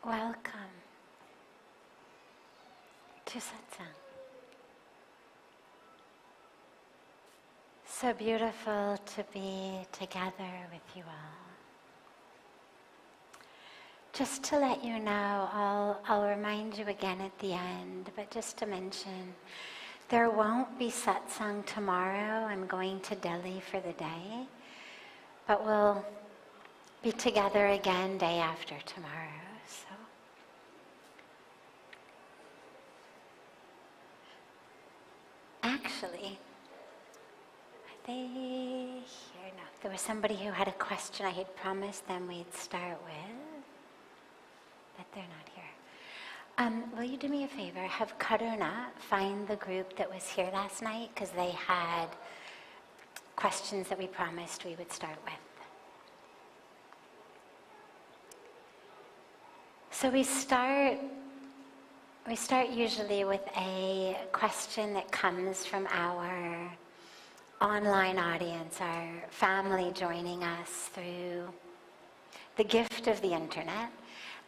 Welcome to Satsang. So beautiful to be together with you all. Just to let you know, I'll remind you again at the end, but just to mention, there won't be Satsang tomorrow. I'm going to Delhi for the day, but we'll be together again day after tomorrow. So actually, are they here? No, there was somebody who had a question I had promised them we'd start with, but they're not here. Will you do me a favor? Have Karuna find the group that was here last night, because they had questions that we promised we would start with. So we start usually with a question that comes from our online audience, our family joining us through the gift of the internet.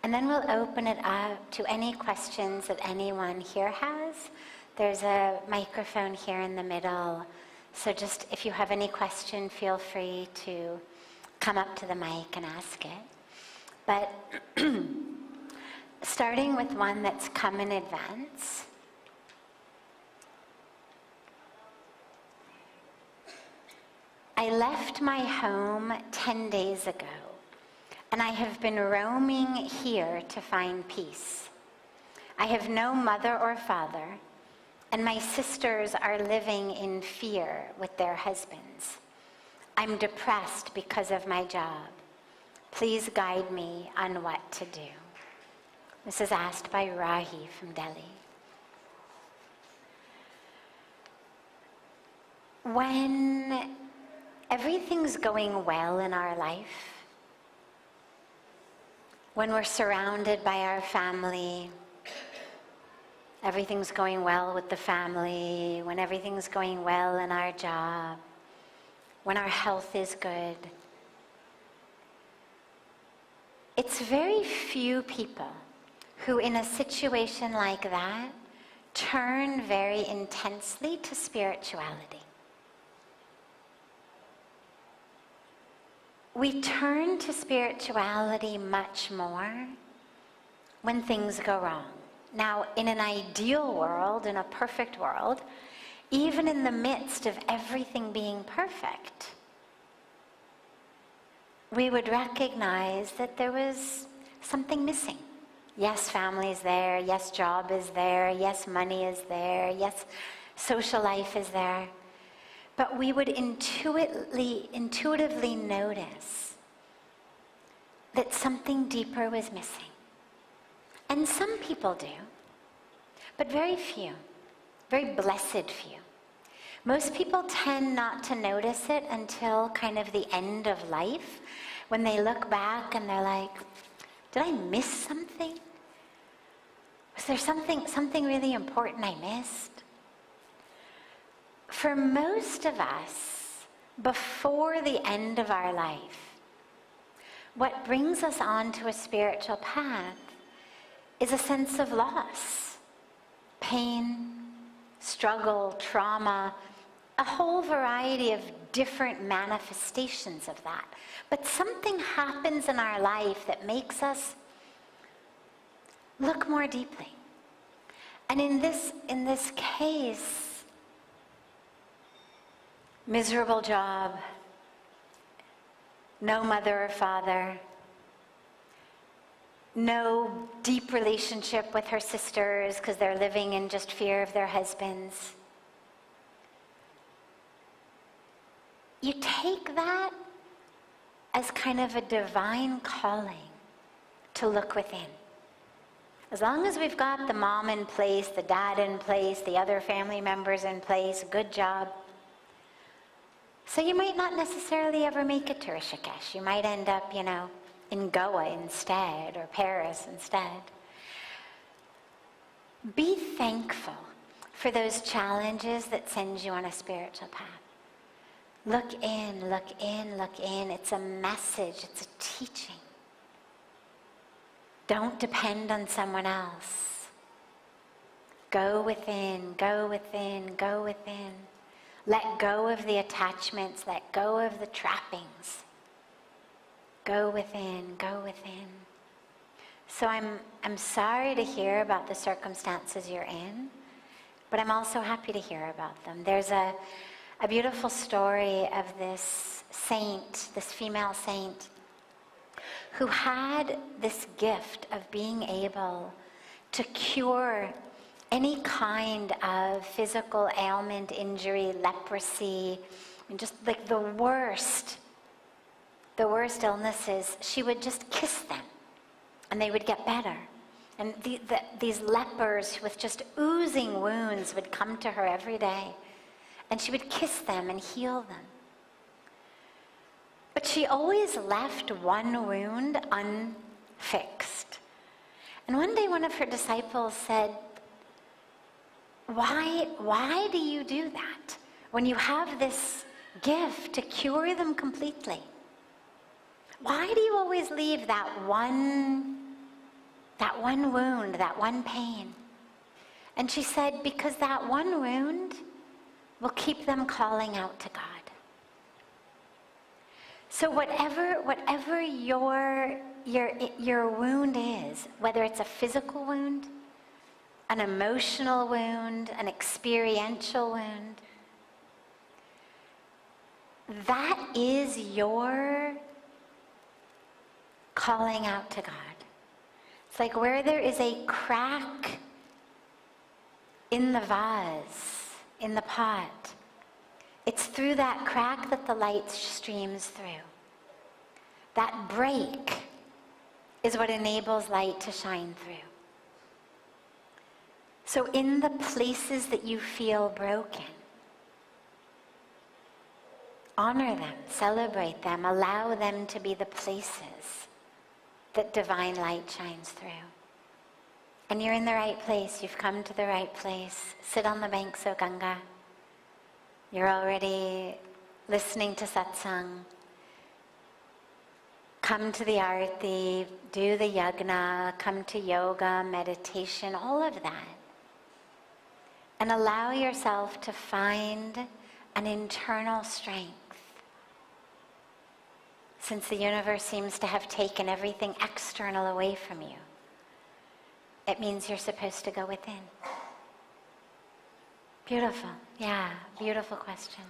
And then we'll open it up to any questions that anyone here has. There's a microphone here in the middle. So just if you have any question, feel free to come up to the mic and ask it. But starting with one that's come in advance. I left my home 10 days ago, and I have been roaming here to find peace. I have no mother or father, and my sisters are living in fear with their husbands. I'm depressed because of my job. Please guide me on what to do. This is asked by Rahi from Delhi. When everything's going well in our life, when we're surrounded by our family, everything's going well with the family, when everything's going well in our job, when our health is good, it's very few people who in a situation like that turn very intensely to spirituality. We turn to spirituality much more when things go wrong. Now, in an ideal world, in a perfect world, even in the midst of everything being perfect, we would recognize that there was something missing. Yes, family is there. Yes, job is there. Yes, money is there. Yes, social life is there. But we would intuitively notice that something deeper was missing. And some people do, but very few, very blessed few. Most people tend not to notice it until kind of the end of life, when they look back and they're like, did I miss something? Was there something really important I missed? For most of us, before the end of our life, what brings us onto a spiritual path is a sense of loss, pain, struggle, trauma, a whole variety of different manifestations of that. But something happens in our life that makes us look more deeply. And in this case, miserable job, no mother or father, no deep relationship with her sisters because they're living in just fear of their husbands. You take that as kind of a divine calling to look within. As long as we've got the mom in place, the dad in place, the other family members in place, good job. So you might not necessarily ever make it to Rishikesh. You might end up, in Goa instead, or Paris instead. Be thankful for those challenges that send you on a spiritual path. Look in, look in, look in. It's a message, it's a teaching. Don't depend on someone else. Go within, go within, go within. Let go of the attachments, let go of the trappings. Go within, go within. So I'm sorry to hear about the circumstances you're in, but I'm also happy to hear about them. There's a beautiful story of this saint, this female saint, who had this gift of being able to cure any kind of physical ailment, injury, leprosy, and just like the worst illnesses. She would just kiss them and they would get better. And these lepers with just oozing wounds would come to her every day, and she would kiss them and heal them. But she always left one wound unfixed. And one day one of her disciples said, why do you do that when you have this gift to cure them completely? Why do you always leave that one wound, that one pain? And she said, because that one wound will keep them calling out to God. So whatever your wound is, whether it's a physical wound, an emotional wound, an experiential wound, that is your calling out to God. It's like where there is a crack in the vase, in the pot, it's through that crack that the light streams through. That break is what enables light to shine through. So in the places that you feel broken, honor them, celebrate them, allow them to be the places that divine light shines through. And you're in the right place, you've come to the right place. Sit on the banks of Ganga. You're already listening to satsang. Come to the Aarti, do the yagna, come to yoga, meditation, all of that. And allow yourself to find an internal strength. Since the universe seems to have taken everything external away from you, it means you're supposed to go within. Beautiful. Yeah, beautiful question.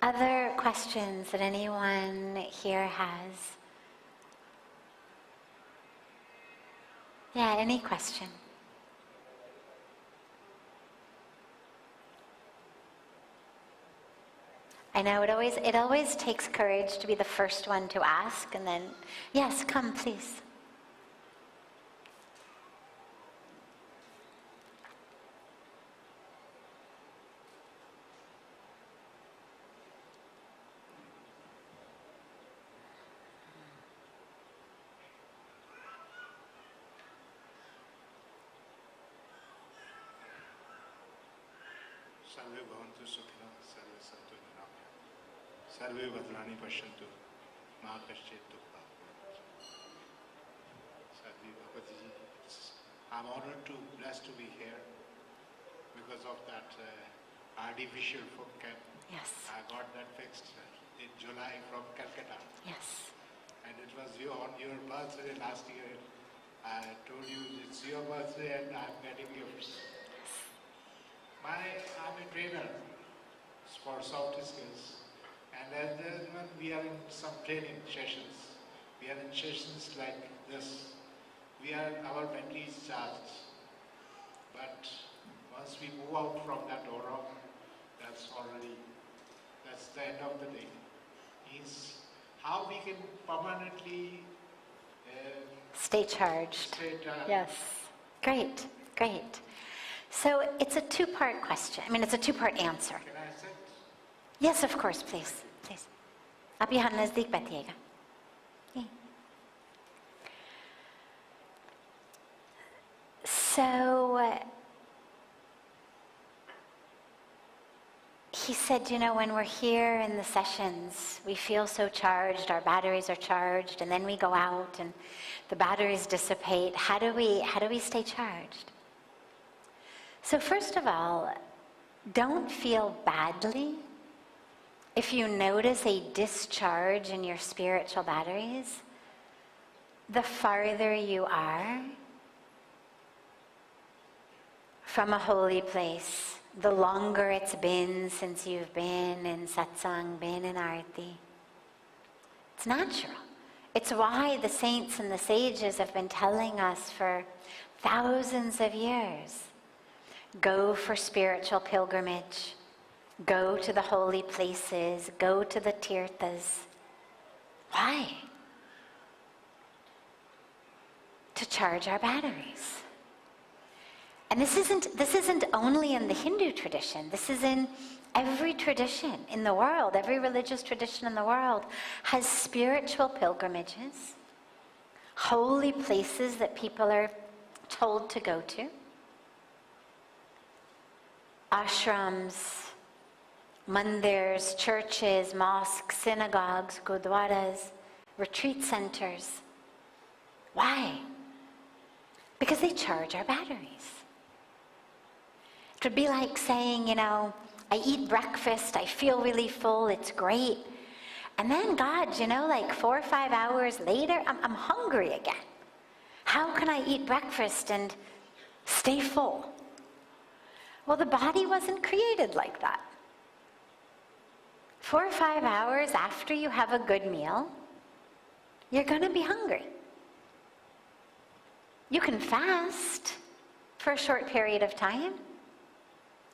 Other questions that anyone here has? Yeah, any question? I know it always takes courage to be the first one to ask, and then, yes, come please. Sarve bhavantu sukhina, sarve santu niramya, sarve bhadrani pashyantu, ma kaschet dukkha. Sadhvi Bhagawati, I'm honored blessed to be here because of that artificial foot cap. Yes. I got that fixed in July from Calcutta. Yes. And it was on your birthday last year. I told you it's your birthday and I'm getting gifts. I'm a trainer for soft skills, and then when we are in some training sessions, we are in sessions like this, our battery is charged. But once we move out from that aura, that's the end of the day. Means how we can permanently stay charged. Stay Yes. Great, great. So it's a two-part question. It's a two-part answer. Can I sit? Yes, of course, please. Please. आप यहाँ नज़दीक बैठिएगा. So he said, you know, when we're here in the sessions, we feel so charged, our batteries are charged, and then we go out and the batteries dissipate. How do we stay charged? So first of all, don't feel badly if you notice a discharge in your spiritual batteries. The farther you are from a holy place, the longer it's been since you've been in satsang, been in Aarti. It's natural. It's why the saints and the sages have been telling us for thousands of years, go for spiritual pilgrimage, go to the holy places, go to the tirthas. Why? To charge our batteries. And this isn't only in the Hindu tradition. This is in every tradition in the world. Every religious tradition in the world has spiritual pilgrimages, holy places that people are told to go to, ashrams, mandirs, churches, mosques, synagogues, gurdwaras, retreat centers. Why? Because they charge our batteries. It would be like saying, you know, I eat breakfast, I feel really full, it's great. And then, God, you know, like 4 or 5 hours later, I'm hungry again. How can I eat breakfast and stay full? Well, the body wasn't created like that. 4 or 5 hours after you have a good meal, you're going to be hungry. You can fast for a short period of time,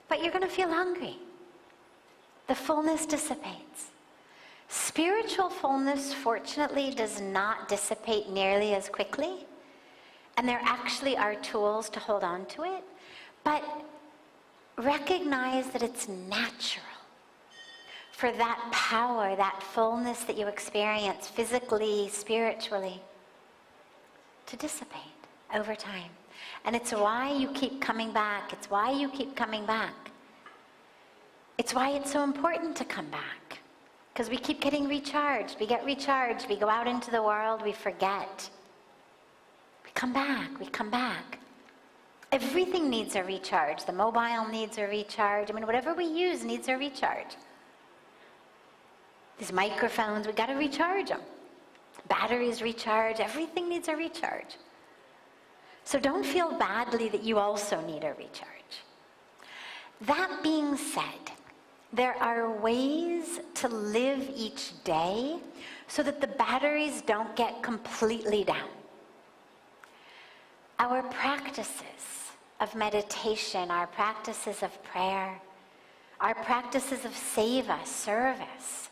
but you're going to feel hungry. The fullness dissipates. Spiritual fullness, fortunately, does not dissipate nearly as quickly, and there actually are tools to hold on to it, but recognize that it's natural for that power, that fullness that you experience physically, spiritually, to dissipate over time. And it's why you keep coming back. It's why you keep coming back. It's why it's so important to come back. Because we keep getting recharged. We get recharged. We go out into the world. We forget. We come back. We come back. Everything needs a recharge. The mobile needs a recharge. I mean, whatever we use needs a recharge. These microphones, we got to recharge them. Batteries recharge. Everything needs a recharge. So don't feel badly that you also need a recharge. That being said, there are ways to live each day so that the batteries don't get completely down. Our practices of meditation, our practices of prayer, our practices of seva, service,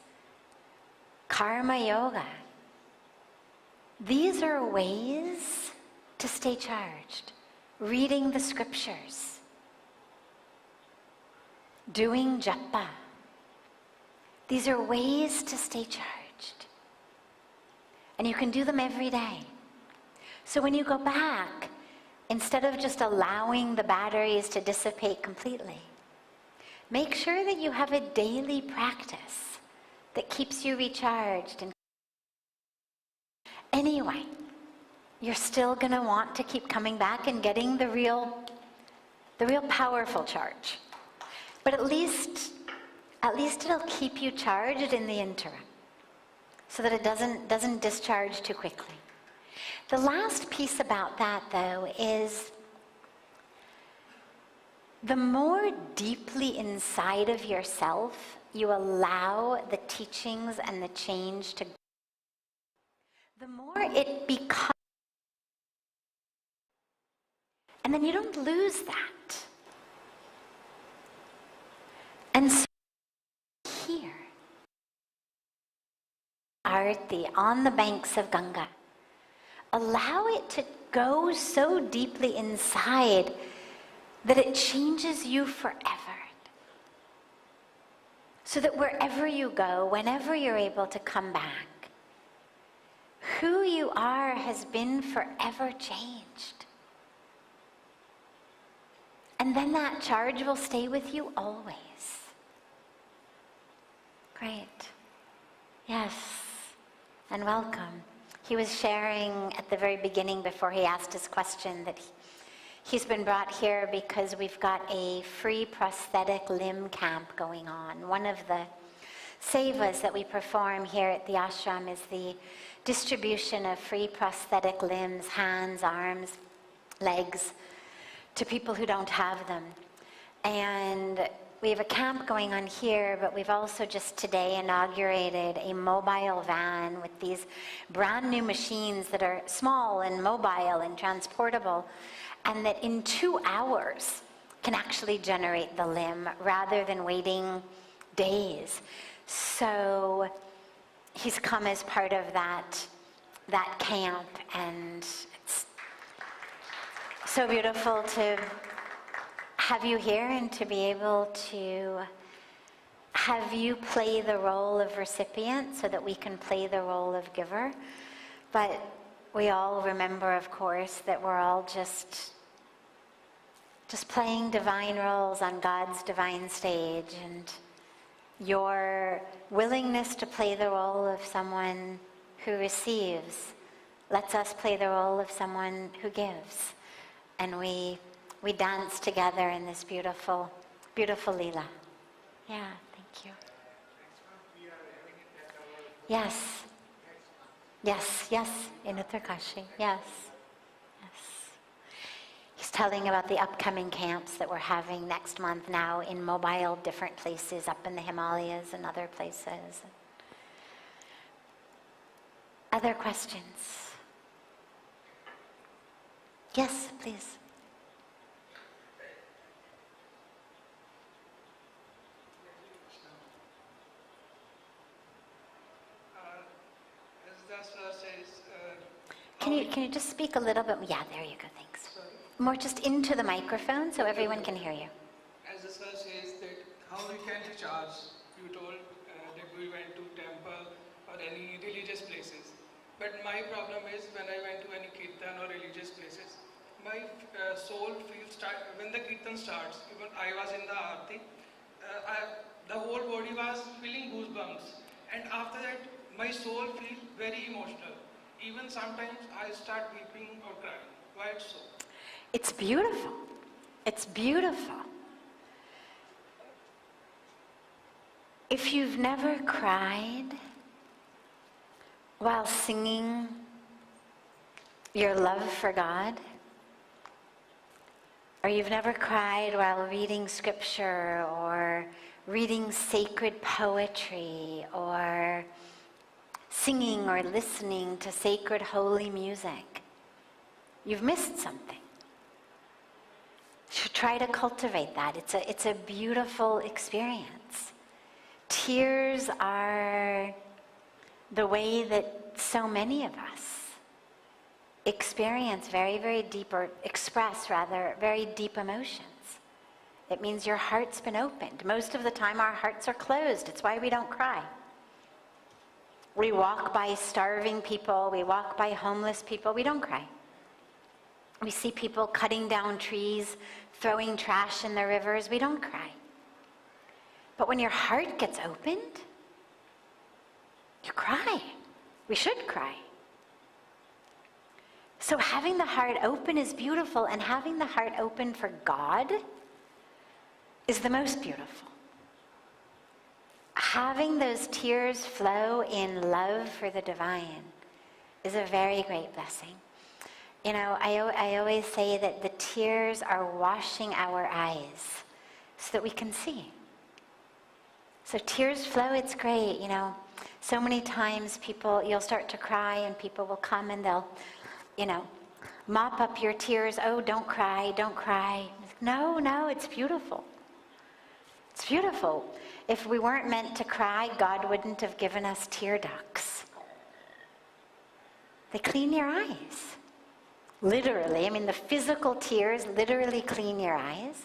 karma yoga, these are ways to stay charged. Reading the scriptures, doing japa. These are ways to stay charged. And you can do them every day. So when you go back, instead of just allowing the batteries to dissipate completely, make sure that you have a daily practice that keeps you recharged. And anyway, you're still going to want to keep coming back and getting the real powerful charge. But at least it'll keep you charged in the interim, so that it doesn't discharge too quickly. The last piece about that, though, is the more deeply inside of yourself you allow the teachings and the change to go, the more it becomes. And then you don't lose that. And so here, Aarti on the banks of Ganga, allow it to go so deeply inside that it changes you forever. So that wherever you go, whenever you're able to come back, who you are has been forever changed. And then that charge will stay with you always. Great. Yes, and welcome. He was sharing at the very beginning before he asked his question that he's been brought here because we've got a free prosthetic limb camp going on. One of the sevas that we perform here at the ashram is the distribution of free prosthetic limbs, hands, arms, legs, to people who don't have them. And we have a camp going on here, but we've also just today inaugurated a mobile van with these brand new machines that are small and mobile and transportable, and that in 2 hours can actually generate the limb rather than waiting days. So he's come as part of that camp, and it's so beautiful to have you here and to be able to have you play the role of recipient so that we can play the role of giver. But we all remember, of course, that we're all just playing divine roles on God's divine stage, and your willingness to play the role of someone who receives lets us play the role of someone who gives. And we dance together in this beautiful, beautiful Leela. Yeah, thank you. Yes. Yes, yes, in Uttarkashi, yes. Yes. He's telling about the upcoming camps that we're having next month now in mobile different places up in the Himalayas and other places. Other questions? Yes, please. Can you just speak a little bit? Yeah, there you go, thanks. Sorry. More just into the microphone so everyone can hear you. As the sir says that how we can recharge, you told that we went to temple or any religious places. But my problem is when I went to any Kirtan or religious places, my soul feels, when the Kirtan starts, even I was in the Aarti, the whole body was feeling goosebumps. And after that, my soul feels very emotional. Even sometimes I start weeping or crying. Why it's so? It's beautiful. It's beautiful. If you've never cried while singing your love for God, or you've never cried while reading scripture or reading sacred poetry or singing or listening to sacred holy music, you've missed something. You should try to cultivate that. It's a beautiful experience. Tears are the way that so many of us experience very, very deep, or express rather, very deep emotions. It means your heart's been opened. Most of the time our hearts are closed. It's why we don't cry. We walk by starving people, we walk by homeless people, we don't cry. We see people cutting down trees, throwing trash in the rivers, we don't cry. But when your heart gets opened, you cry. We should cry. So having the heart open is beautiful, and having the heart open for God is the most beautiful. Having those tears flow in love for the divine is a very great blessing. You know, I always say that the tears are washing our eyes so that we can see. So tears flow, it's great, you know. So many times you'll start to cry and people will come and they'll, mop up your tears. Oh, don't cry, don't cry. No, it's beautiful. It's beautiful. If we weren't meant to cry, God wouldn't have given us tear ducts. They clean your eyes. Literally, the physical tears literally clean your eyes.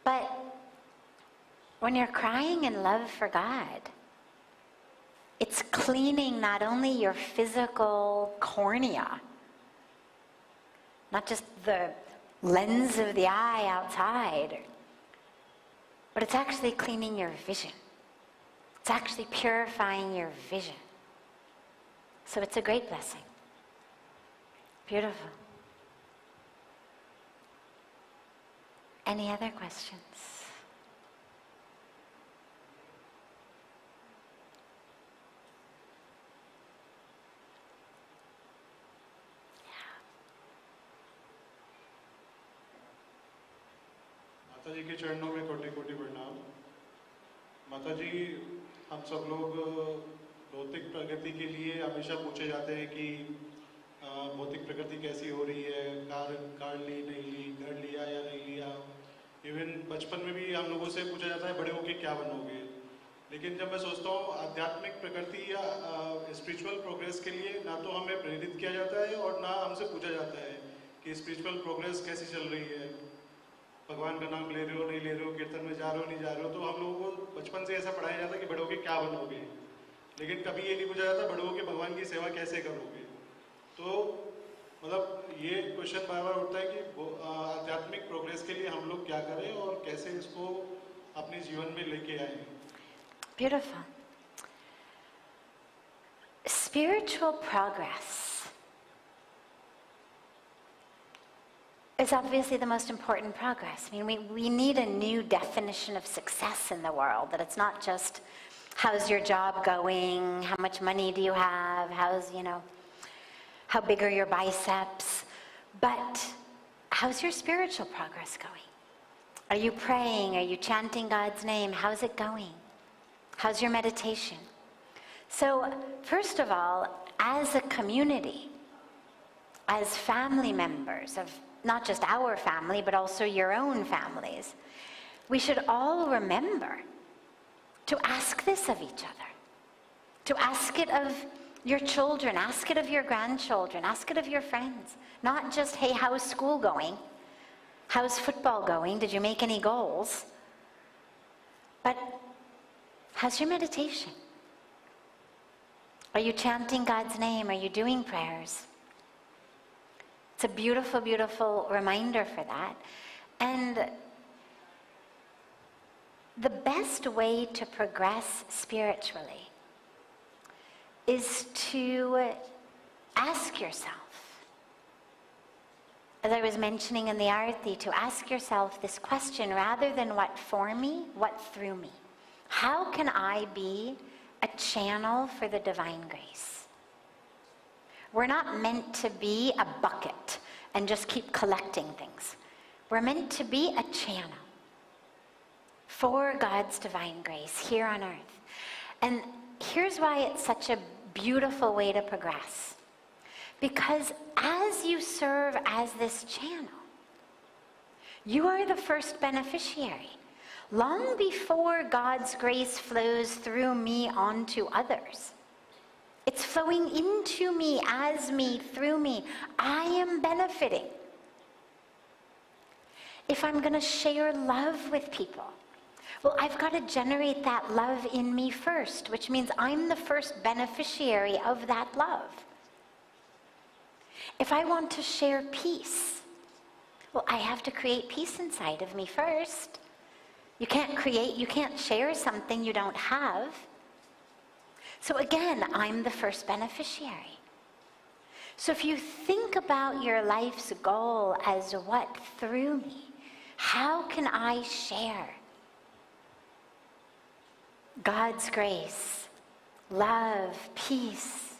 But when you're crying in love for God, it's cleaning not only your physical cornea, not just the lens of the eye outside, but it's actually cleaning your vision. It's actually purifying your vision. So it's a great blessing. Beautiful. Any other questions? माता जी के चरणों में कोटि कोटि प्रणाम। माता जी, हम सब लोग भौतिक प्रगति के लिए हमेशा पूछे जाते हैं कि भौतिक प्रगति कैसी हो रही है, कार ली नहीं ली, घर लिया या नहीं लिया। इवन बचपन में भी हम लोगों से पूछा जाता है बड़े होके क्या बनोगे। लेकिन जब मैं सोचता हूँ आध्यात्मिक प्रगति या स्पिरिचुअल प्रोग्रेस के लिए ना तो हमें प्रेरित किया जाता है और ना हमसे पूछा जाता है कि स्पिरिचुअल प्रोग्रेस कैसी चल रही है, भगवान का नाम ले रहे हो नहीं ले रहे हो, कीर्तन में जा रहे हो नहीं जा रहे हो। तो हम लोगों को बचपन से ऐसा पढ़ाया जाता है कि बड़े होके क्या बनोगे, लेकिन कभी ये नहीं पूछा जाता बड़े होके भगवान की सेवा कैसे करोगे। तो मतलब ये क्वेश्चन बार बार उठता है कि आध्यात्मिक प्रोग्रेस के लिए हम लोग क्या करें और कैसे इसको अपने जीवन में लेके आए। Beautiful. Spiritual progress is obviously the most important progress. I mean, we need a new definition of success in the world, that it's not just how's your job going, how much money do you have, how big are your biceps, but how's your spiritual progress going? Are you praying? Are you chanting God's name? How's it going? How's your meditation? So, first of all, as a community, as family members of not just our family, but also your own families, we should all remember to ask this of each other. To ask it of your children, ask it of your grandchildren, ask it of your friends. Not just, hey, how's school going? How's football going? Did you make any goals? But how's your meditation? Are you chanting God's name? Are you doing prayers? It's a beautiful, beautiful reminder for that. And the best way to progress spiritually is to ask yourself, as I was mentioning in the Aarti, to ask yourself this question rather than what for me, what through me. How can I be a channel for the divine grace? We're not meant to be a bucket and just keep collecting things. We're meant to be a channel for God's divine grace here on earth. And here's why it's such a beautiful way to progress. Because as you serve as this channel, you are the first beneficiary. Long before God's grace flows through me onto others, it's flowing into me, as me, through me. I am benefiting. If I'm going to share love with people, well, I've got to generate that love in me first, which means I'm the first beneficiary of that love. If I want to share peace, well, I have to create peace inside of me first. You can't share something you don't have. So again, I'm the first beneficiary. So if you think about your life's goal as what through me, how can I share God's grace, love, peace?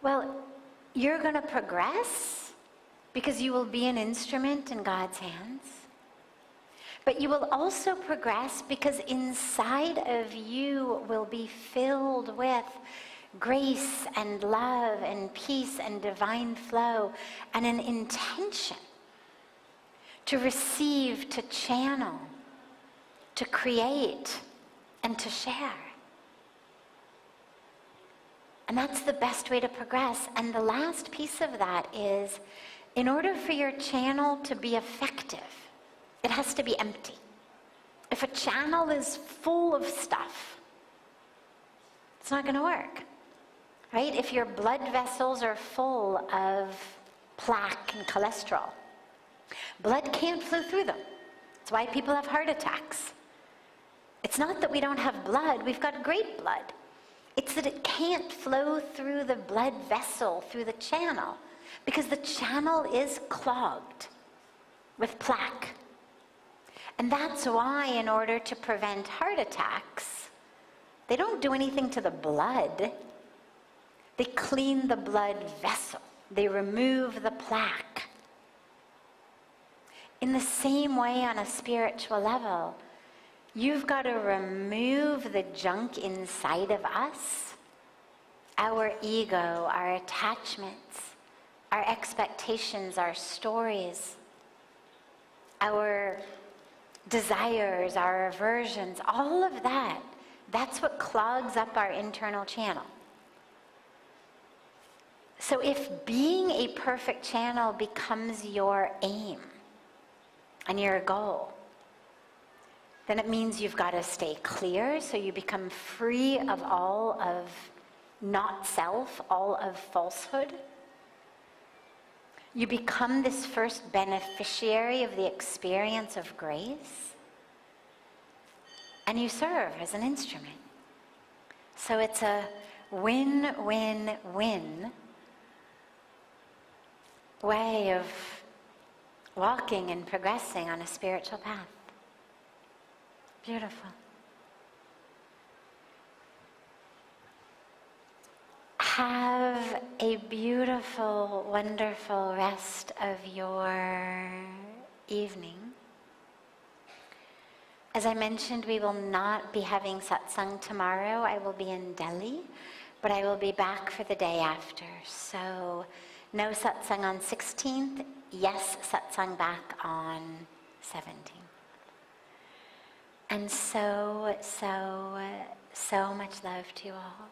Well, you're going to progress because you will be an instrument in God's hands. But you will also progress because inside of you will be filled with grace and love and peace and divine flow and an intention to receive, to channel, to create, and to share. And that's the best way to progress. And the last piece of that is, in order for your channel to be effective, it has to be empty. If a channel is full of stuff, it's not going to work, right? If your blood vessels are full of plaque and cholesterol, blood can't flow through them. That's why people have heart attacks. It's not that we don't have blood, we've got great blood. It's that it can't flow through the blood vessel, through the channel, because the channel is clogged with plaque. And that's why, in order to prevent heart attacks, they don't do anything to the blood. They clean the blood vessel. They remove the plaque. In the same way, on a spiritual level, you've got to remove the junk inside of us, our ego, our attachments, our expectations, our stories, our desires, our aversions, all of that. That's what clogs up our internal channel. So if being a perfect channel becomes your aim and your goal, then it means you've got to stay clear, so you become free of all of not self, all of falsehood. You become this first beneficiary of the experience of grace, and you serve as an instrument. So it's a win-win-win way of walking and progressing on a spiritual path. Beautiful. Have a beautiful, wonderful rest of your evening. As I mentioned, we will not be having satsang tomorrow. I will be in Delhi, but I will be back for the day after. So no satsang on 16th, yes satsang back on 17th. And so much love to you all.